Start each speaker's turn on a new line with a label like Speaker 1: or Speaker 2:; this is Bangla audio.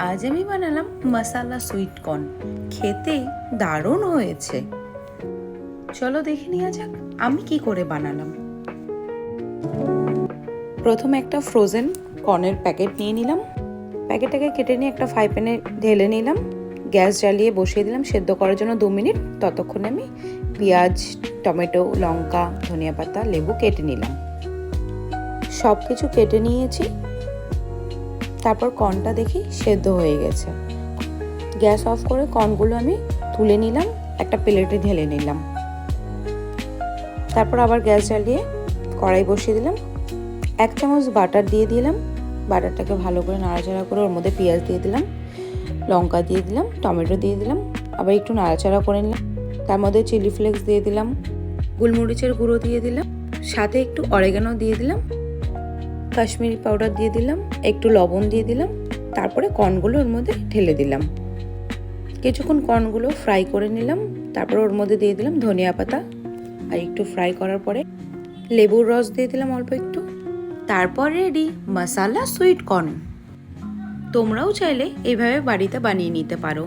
Speaker 1: আজ আমি বানালাম মশালা সুইট কর্ন। খেতে দারুণ হয়েছে। চলো দেখে নেওয়া যাক আমি কি করে বানালাম। প্রথমে একটা ফ্রোজেন কর্নের প্যাকেট নিয়ে নিলাম। প্যাকেটটাকে কেটে নিয়ে একটা ফ্রাই প্যানে ঢেলে নিলাম। গ্যাস জ্বালিয়ে বসিয়ে দিলাম সেদ্ধ করার জন্য 2 মিনিট। ততক্ষণে আমি পেঁয়াজ, টমেটো, লঙ্কা, ধনিয়া পাতা, লেবু কেটে নিলাম। সব কিছু কেটে নিয়েছি। তারপর কর্নটা দেখি সেদ্ধ হয়ে গেছে। গ্যাস অফ করে কর্নগুলো আমি তুলে নিলাম, একটা প্লেটে ঢেলে নিলাম। তারপর আবার গ্যাস জ্বালিয়ে কড়াই বসিয়ে দিলাম। 1 চামচ বাটার দিয়ে দিলাম। বাটারটাকে ভালো করে নাড়াচাড়া করে ওর মধ্যে পেঁয়াজ দিয়ে দিলাম, লঙ্কা দিয়ে দিলাম, টমেটো দিয়ে দিলাম। আবার একটু নাড়াচাড়া করে নিলাম। তার মধ্যে চিলি ফ্লেক্স দিয়ে দিলাম, গোলমরিচের গুঁড়ো দিয়ে দিলাম, সাথে একটু অরেগানো দিয়ে দিলাম, কাশ্মীরি পাউডার দিয়ে দিলাম, একটু লবণ দিয়ে দিলাম। তারপরে কর্নগুলো ওর মধ্যে ঢেলে দিলাম। কিছুক্ষণ কর্নগুলো ফ্রাই করে নিলাম। তারপর ওর মধ্যে দিয়ে দিলাম ধনিয়া পাতা, আর একটু ফ্রাই করার পরে লেবুর রস দিয়ে দিলাম অল্প একটু। তারপর রেডি মশালা সুইট কর্ন। তোমরাও চাইলে এইভাবে বাড়িতে বানিয়ে নিতে পারো।